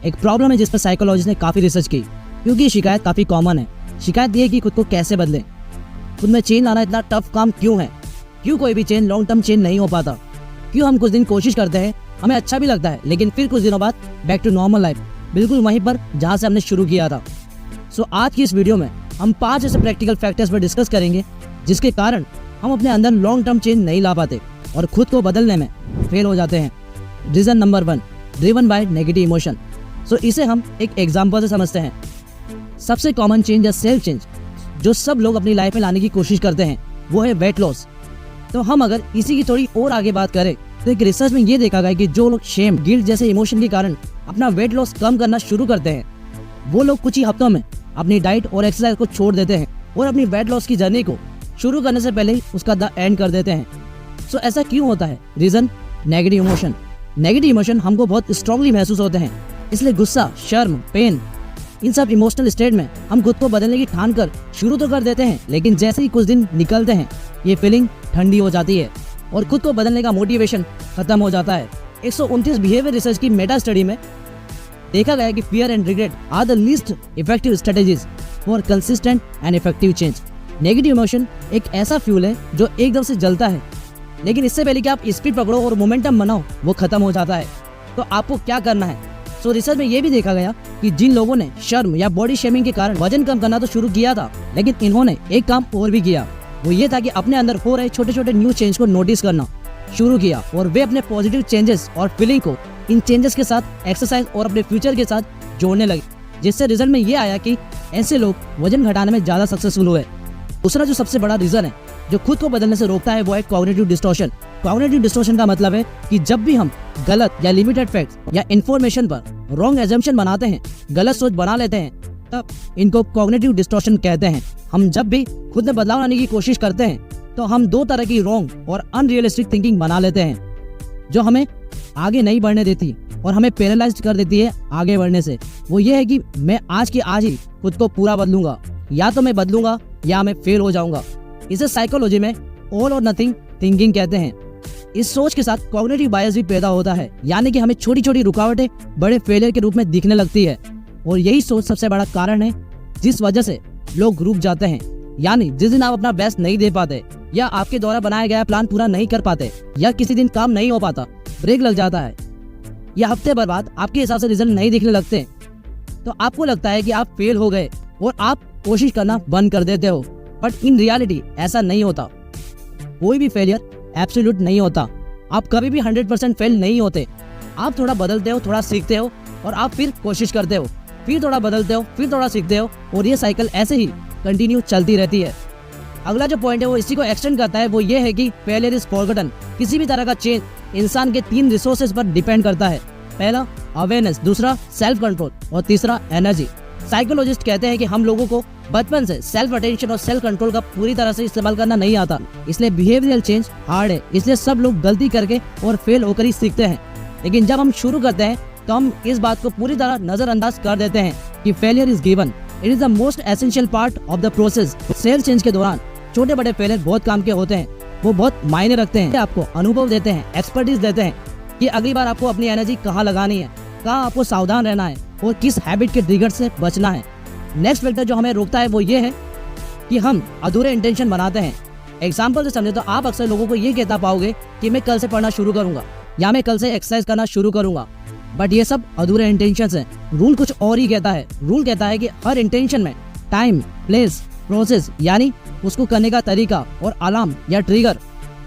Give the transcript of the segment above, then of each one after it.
एक प्रॉब्लम है जिस पर साइकोलॉजिस्ट ने काफ़ी रिसर्च की, क्योंकि ये शिकायत काफ़ी कॉमन है। शिकायत ये है कि खुद को कैसे बदलें, खुद में चेंज लाना इतना टफ काम क्यों है, क्यों कोई भी चेंज लॉन्ग टर्म चेंज नहीं हो पाता, क्यों हम कुछ दिन कोशिश करते हैं, हमें अच्छा भी लगता है, लेकिन फिर कुछ दिनों बाद बैक टू नॉर्मल लाइफ, बिल्कुल वहीं पर जहाँ से हमने शुरू किया था। सो आज की इस वीडियो में हम 5 ऐसे प्रैक्टिकल फैक्टर्स पर डिस्कस करेंगे जिसके कारण हम अपने अंदर लॉन्ग टर्म चेंज नहीं ला पाते और खुद को बदलने में फेल हो जाते हैं। Reason number 1, driven by negative emotion. So इसे हम एक एग्जांपल से समझते हैं। सबसे कॉमन चेंज या सेल्फ चेंज जो सब लोग अपनी लाइफ में लाने की कोशिश करते हैं वो है वेट लॉस। तो हम अगर इसी की थोड़ी और आगे बात करें तो एक रिसर्च में ये देखा गया कि जो लोग शेम, गिल्ट जैसे इमोशन के कारण अपना वेट लॉस कम करना शुरू करते हैं, वो लोग कुछ ही हफ्तों में अपनी डाइट और एक्सरसाइज को छोड़ देते हैं और अपनी वेट लॉस की जर्नी को शुरू करने से पहले ही उसका द एंड कर देते हैं। सो ऐसा क्यों होता है? Reason negative emotion. Negative emotion हमको बहुत स्ट्रांगली महसूस होते हैं, इसलिए गुस्सा, शर्म, पेन, इन सब इमोशनल स्टेट में हम खुद को बदलने की ठान कर शुरू तो कर देते हैं, लेकिन जैसे ही कुछ दिन निकलते हैं ये फीलिंग ठंडी हो जाती है और खुद को बदलने का मोटिवेशन खत्म हो जाता है। 129 बिहेवियर रिसर्च की मेटा स्टडी में देखा गया कि fear and regret are the least effective strategies for consistent and effective change. Negative emotion एक ऐसा फ्यूल है जो एकदम से जलता है, लेकिन इससे पहले कि आप स्पीड पकड़ो और मोमेंटम बनाओ वो खत्म हो जाता है। तो आपको क्या करना है? सो रिसर्च में ये भी देखा गया कि जिन लोगों ने शर्म या बॉडी शेमिंग के कारण वजन कम करना तो शुरू किया था, लेकिन इन्होंने एक काम और भी किया, वो ये था कि अपने अंदर हो रहे छोटे छोटे न्यू चेंज को नोटिस करना शुरू किया और वे अपने पॉजिटिव चेंजेस और फीलिंग को इन चेंजेस के साथ एक्सरसाइज और अपने फ्यूचर के साथ जोड़ने लगे, जिससे रिजल्ट में ये आया कि ऐसे लोग वजन घटाने में ज्यादा सक्सेसफुल हुए। दूसरा जो सबसे बड़ा रीजन है जो खुद को बदलने से रोकता है वो है कॉग्निटिव डिस्टॉर्शन। कॉग्निटिव डिस्टॉर्शन का मतलब है कि जब भी हम गलत या लिमिटेड फैक्ट्स या इन्फॉर्मेशन पर रॉन्ग एजम्पशन बनाते हैं, गलत सोच बना लेते हैं, तब इनको कॉग्निटिव डिस्टॉर्शन कहते हैं। हम जब भी खुद में बदलाव लाने की कोशिश करते हैं तो हम 2 तरह की रॉन्ग और अनरियलिस्टिक थिंकिंग बना लेते हैं जो हमें आगे नहीं बढ़ने देती और हमें पैरालाइज्ड कर देती है आगे बढ़ने से। वो ये है कि मैं आज की आज ही खुद को पूरा बदलूंगा, या तो मैं बदलूंगा या मैं फेल हो जाऊंगा। इसे साइकोलॉजी में ऑल और नथिंग थिंकिंग कहते हैं। इस सोच के साथ कॉग्निटिव बायस भी पैदा होता है, यानी कि हमें छोटी छोटी रुकावटें बड़े फेलियर के रूप में दिखने लगती है और यही सोच सबसे बड़ा कारण है जिस वजह से लोग रुक जाते हैं। यानी जिस दिन आप अपना बेस्ट नहीं दे पाते या आपके द्वारा बनाया गया प्लान पूरा नहीं कर पाते या किसी दिन काम नहीं हो पाता, ब्रेक लग जाता है या हफ्ते भर बाद आपके हिसाब से रिजल्ट नहीं दिखने लगते, तो आपको लगता है कि आप फेल हो गए और आप कोशिश करना बंद कर देते हो। बट इन रियलिटी ऐसा नहीं होता। कोई भी फेलियर एब्सोल्यूट नहीं होता। आप कभी भी 100% फेल नहीं होते। आप थोड़ा बदलते हो, थोड़ा सीखते हो और आप फिर कोशिश करते हो, फिर थोड़ा बदलते हो, फिर थोड़ा सीखते हो और ये साइकिल ऐसे ही कंटिन्यू चलती रहती है। अगला जो पॉइंट है वो इसी को एक्सटेंड करता है, वो ये है कि फेलियर इज फॉरगॉटन। किसी भी तरह का चेंज इंसान के 3 रिसोर्सेज पर डिपेंड करता है। पहला अवेयरनेस, दूसरा सेल्फ कंट्रोल और तीसरा एनर्जी। साइकोलॉजिस्ट कहते हैं कि हम लोगों को बचपन से सेल्फ अटेंशन और सेल्फ कंट्रोल का पूरी तरह से इस्तेमाल करना नहीं आता, इसलिए बिहेवियरल चेंज हार्ड है। इसलिए सब लोग गलती करके और फेल होकर ही सीखते हैं, लेकिन जब हम शुरू करते हैं तो हम इस बात को पूरी तरह नजरअंदाज कर देते हैं कि failure is given, it is the most essential part of the process. Self change के दौरान छोटे बड़े फेलियर बहुत काम के होते हैं, वो बहुत मायने रखते हैं, आपको अनुभव देते हैं, एक्सपर्टीज देते हैं कि अगली बार आपको अपनी एनर्जी कहाँ लगानी है, कहाँ आपको सावधान रहना है और किस हैबिट के ट्रिगर से बचना है। नेक्स्ट फैक्टर जो हमें रोकता है वो ये है कि हम अधूरे इंटेंशन बनाते हैं। एग्जाम्पल से समझे तो आप अक्सर लोगों को ये कहता पाओगे कि मैं कल से पढ़ना शुरू करूंगा या मैं कल से एक्सरसाइज करना शुरू करूंगा, बट ये सब अधूरे इंटेंशन हैं। रूल कुछ और ही कहता है। रूल कहता है कि हर इंटेंशन में टाइम, प्लेस, प्रोसेस यानी उसको करने का तरीका और अलार्म या ट्रिगर,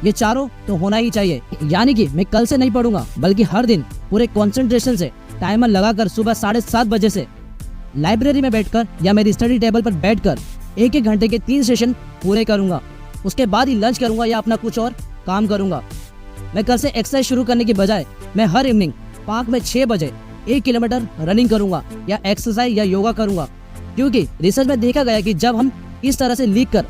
ये चारों तो होना ही चाहिए। यानी कि मैं कल से नहीं पढ़ूंगा बल्कि हर दिन पूरे कंसंट्रेशन से टाइमर लगाकर सुबह 7:30 बजे से लाइब्रेरी में बैठकर या मेरी स्टडी टेबल पर बैठकर 1-1 घंटे के 3 सेशन पूरे करूंगा। उसके बाद ही लंच करूंगा या अपना कुछ और काम करूंगा। मैं कल से एक्सरसाइज शुरू करने की बजाय मैं हर इवनिंग पार्क में 6 बजे 1 किलोमीटर रनिंग करूंगा या एक्सरसाइज या योगा करूंगा, क्योंकि रिसर्च में देखा गया कि जब हम इस तरह से लिख कर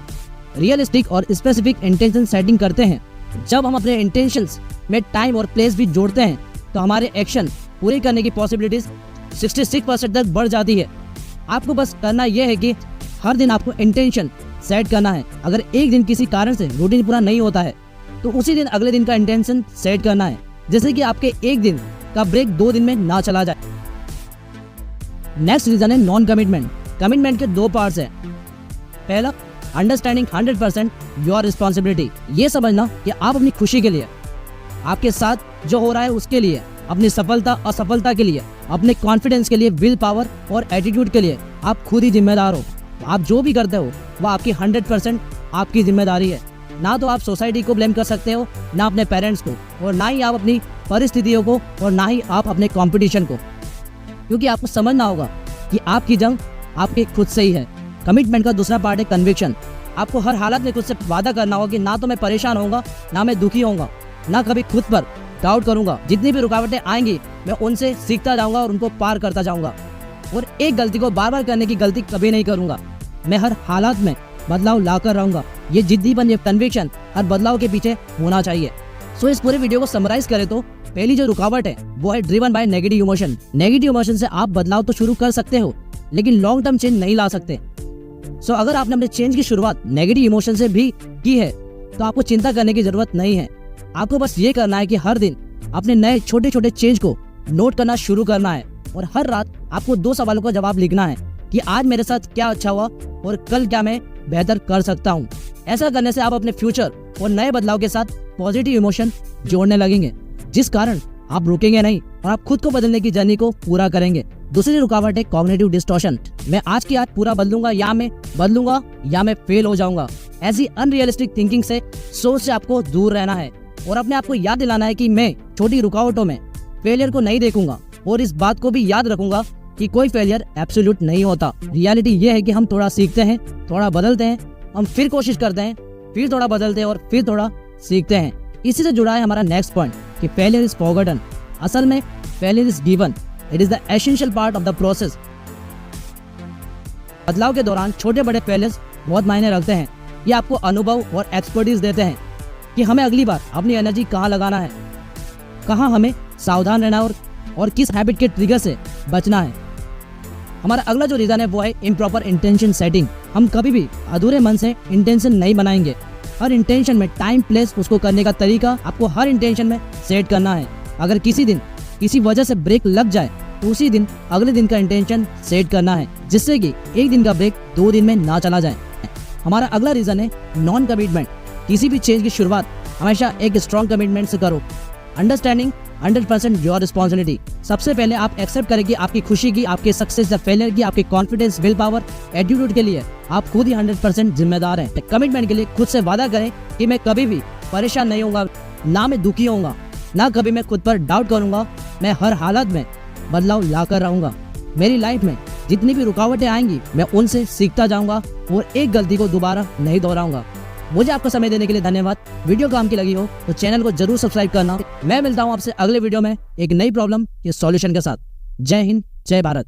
रियलिस्टिक और स्पेसिफिक इंटेंशन सेटिंग करते हैं, जब हम अपने इंटेंशंस में टाइम और प्लेस भी जोड़ते हैं, तो हमारे एक्शन पूरे करने की पॉसिबिलिटीज 66% तक बढ़ जाती है। आपको बस करना यह है कि हर दिन आपको इंटेंशन सेट करना है। अगर एक दिन किसी कारण से रूटीन पूरा नहीं होता है तो उसी दिन अगले दिन का इंटेंशन सेट करना है, जैसे कि आपके एक दिन का ब्रेक 2 दिन में ना चला जाए। नेक्स्ट रीजन है नॉन कमिटमेंट। कमिटमेंट के दो पार्ट्स हैं। पहला, अंडरस्टैंडिंग 100% योर रिस्पॉन्सिबिलिटी। ये समझना कि आप अपनी खुशी के लिए, आपके साथ जो हो रहा है उसके लिए, अपनी सफलता असफलता के लिए, अपने कॉन्फिडेंस के लिए, विल पावर और एटीट्यूड के लिए आप खुद ही जिम्मेदार हो। आप जो भी करते हो वह आपकी 100% आपकी जिम्मेदारी है। ना तो आप सोसाइटी को ब्लेम कर सकते हो, ना अपने पेरेंट्स को, और ना ही आप अपनी परिस्थितियों को, और ना ही आप अपने कंपटीशन को, क्योंकि आपको समझना होगा कि आपकी जंग आपके खुद से ही है। कमिटमेंट का दूसरा पार्ट है कन्विक्शन। आपको हर हालत में खुद से वादा करना होगा कि ना तो मैं परेशान होऊंगा, ना मैं दुखी होऊंगा, ना कभी खुद पर डाउट करूंगा। जितनी भी रुकावटें आएंगी मैं उनसे सीखता जाऊंगा और उनको पार करता जाऊंगा, और एक गलती को बार बार करने की गलती कभी नहीं करूंगा। मैं हर हालात में बदलाव लाकर रहूंगा। ये जिद्दीपन, ये कन्विक्शन हर बदलाव के पीछे होना चाहिए। सो इस पूरे वीडियो को समराइज करें तो पहली जो रुकावट है वो है driven by negative emotion. Negative emotion से आप बदलाव तो शुरू कर सकते हो, लेकिन लॉन्ग टर्म चेंज नहीं ला सकते। सो अगर आपने अपने चेंज की शुरुआत नेगेटिव इमोशन से भी की है तो आपको चिंता करने की जरूरत नहीं है। आपको बस ये करना है कि हर दिन अपने नए छोटे छोटे चेंज को नोट करना शुरू करना है, और हर रात आपको 2 सवालों का जवाब लिखना है कि आज मेरे साथ क्या अच्छा हुआ और कल क्या मैं बेहतर कर सकता हूँ। ऐसा करने से आप अपने फ्यूचर और नए बदलाव के साथ पॉजिटिव इमोशन जोड़ने लगेंगे, जिस कारण आप रुकेंगे नहीं और आप खुद को बदलने की जर्नी को पूरा करेंगे। दूसरी रुकावट है कॉग्निटिव डिस्टॉर्शन। मैं आज की आज पूरा बदलूंगा, या मैं बदलूंगा या मैं फेल हो जाऊंगा। ऐसी अनरियलिस्टिक थिंकिंग से, सोच से आपको दूर रहना है और अपने आप को याद दिलाना है कि मैं छोटी रुकावटों में फेलियर को नहीं देखूंगा, और इस बात को भी याद रखूंगा कि कोई फेलियर एब्सोल्यूट नहीं होता। रियलिटी ये है कि हम थोड़ा सीखते हैं, थोड़ा बदलते हैं, हम फिर कोशिश करते हैं, फिर थोड़ा बदलते हैं और फिर थोड़ा सीखते हैं। इसी से जुड़ा है हमारा नेक्स्ट पॉइंट कि फेलियर इज फॉरगॉटन। असल में failure is given, it is the essential part of the process. बदलाव के दौरान छोटे बड़े फेलियर्स बहुत मायने रखते हैं। ये आपको अनुभव और एक्सपर्टीज देते हैं कि हमें अगली बार अपनी एनर्जी कहाँ लगाना है, कहाँ हमें सावधान रहना है और किस हैबिट के ट्रिगर से बचना है। हमारा अगला जो रीजन है वो है इम्प्रॉपर इंटेंशन सेटिंग। हम कभी भी अधूरे मन से इंटेंशन नहीं बनाएंगे। हर इंटेंशन में टाइम, प्लेस, उसको करने का तरीका आपको हर इंटेंशन में सेट करना है। अगर किसी दिन किसी वजह से ब्रेक लग जाए तो उसी दिन अगले दिन का इंटेंशन सेट करना है, जिससे कि एक दिन का ब्रेक 2 दिन में ना चला जाए। हमारा अगला रीजन है नॉन कमिटमेंट। किसी भी चेंज की शुरुआत हमेशा एक स्ट्रॉन्ग कमिटमेंट से करो। Understanding 100% your responsibility. सबसे पहले आप एक्सेप्ट करें कि आपकी खुशी की, आपके सक्सेस या फेलियर की, आपके कॉन्फिडेंस, विल पावर, एटीट्यूड के लिए आप खुद ही 100% जिम्मेदार हैं। कमिटमेंट के लिए खुद से वादा करें कि मैं कभी भी परेशान नहीं होऊंगा, ना मैं दुखी होऊंगा, ना कभी मैं खुद पर डाउट करूंगा। मैं हर हालत में बदलाव लाकर रहूंगा। मेरी लाइफ में जितनी भी रुकावटें आएंगी मैं उनसे सीखता जाऊंगा और एक गलती को दोबारा नहीं दोहराऊंगा। मुझे आपका समय देने के लिए धन्यवाद। वीडियो काम की लगी हो तो चैनल को जरूर सब्सक्राइब करना। मैं मिलता हूं आपसे अगले वीडियो में एक नई प्रॉब्लम या सॉल्यूशन के साथ। जय हिंद, जय भारत।